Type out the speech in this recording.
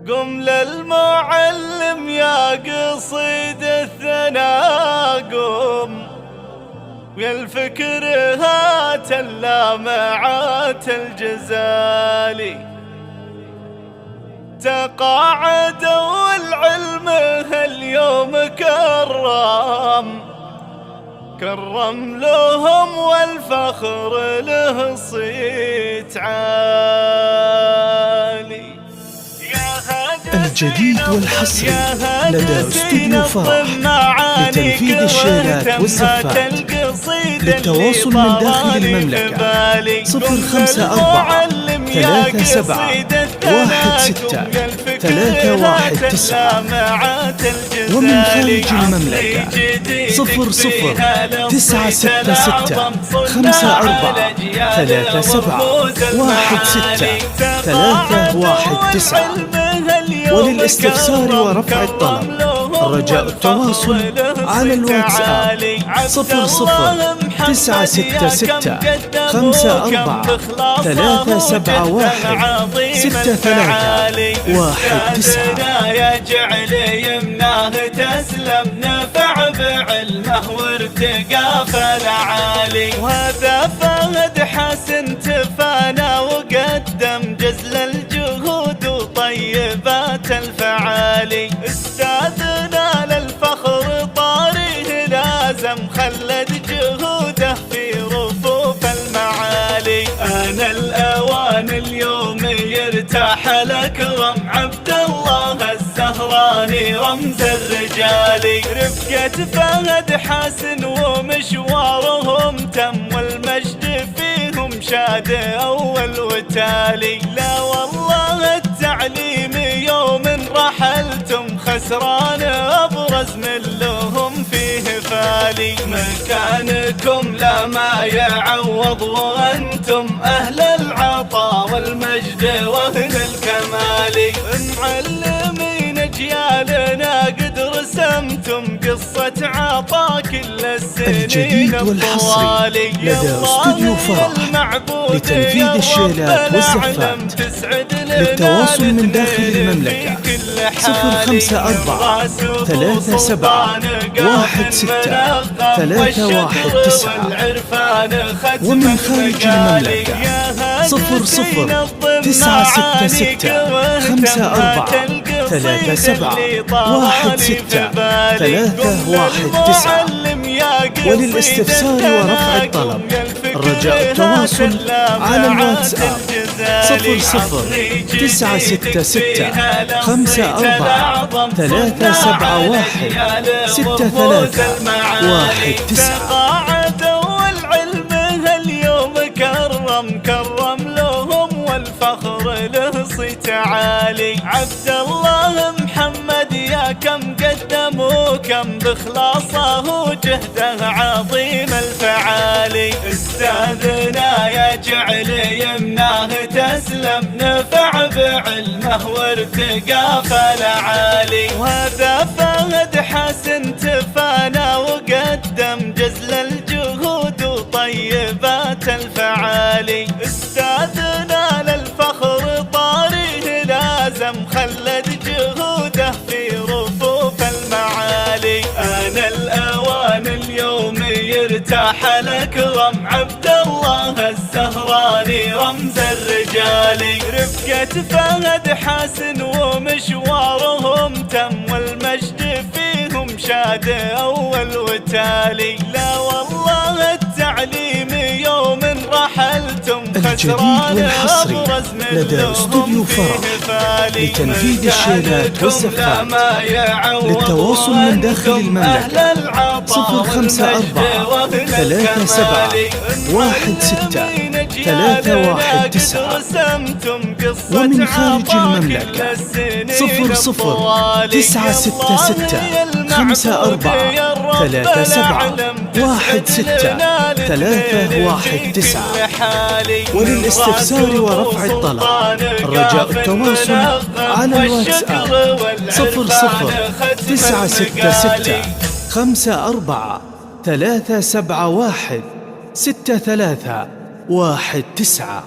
قم للمعلم يا قصيد الثناء قم، ويا الفكر هات اللامعات الجزالي. تقاعدوا والعلم هاليوم كرم لهم والفخر له صيت عالي. الجديد والحصري لدى استوديو فرح لتنفيذ الشيلات والزفات. للتواصل من داخل المملكة 054 37 16 319، ومن خارج المملكة 00 966 54 37 16 319. وللاستفسار ورفع الطلب رجاء التواصل على الواتساب 00 966 54 371 6319. يجعل يمناه تسلم نفع بعلمه وارتقى فالعالي. وهذا فهد حسن تفانى وقدم جزل الجهود وطيبات الفعالي. استاذنا للفخر طاريه لازم خلد جهوده في رفوف المعالي. أنا الأوان اليوم يرتاح الأكرم عبد الله الزهراني رمز الرجال. رفقة فهد حسن ومشوارهم تم والمجد فيهم شاد أول وتالي. لا والله التعليم يوم رحلتم خسران أبرز من لهم فيه فالي. مكانكم لا ما يعوض وأنتم أهل العطاء والمجد وأهل الكمال. معلمين أجيالنا قد رسمتم قصة عطاء كل السنين. الجديد والحصري لدى استوديو فرح لتنفيذ الشيلات والزفات. للتواصل من داخل المملكة 054 37 16 319، ومن خارج المملكة 00 966 54 37 16 319. وللاستفسار ورفع الطلب رجاء التواصل على الواتساب 00 966 54 371 6319. تقاعدوا والعلم هاليوم كرم لهم والفخر له صيت عالي. عبد الله محمد يا كم قدم وكم بإخلاصه وجهده عظيم الفعالي. استاذنا يجعل يمناه تسلم نفع بعلمه وارتقى فالعالي. وهذا فهد حسن تفانى وقدم جزل الجهود وطيبات الفعالي. استاذنا للفخر طاريه لازم خلد جهوده في رفوف المعالي. أنا الأوان اليوم يرتاح الأكرم عبد الله الزهراني رمز الرجال. رفقة فهد حسن ومشوارهم تم والمجد فيهم شاد أول وتالي. لا والله التعليم يوم رحلتم الجديد والحصري لدى استوديو فرح لتنفيذ الشيلات والزفات. للتواصل من داخل المملكة 054 37 16 319، ومن خارج المملكة 00 966 54 37 16 319. وللاستفسار ورفع الطلب رجاء التواصل على الواتساب 00 966 54 371 6319.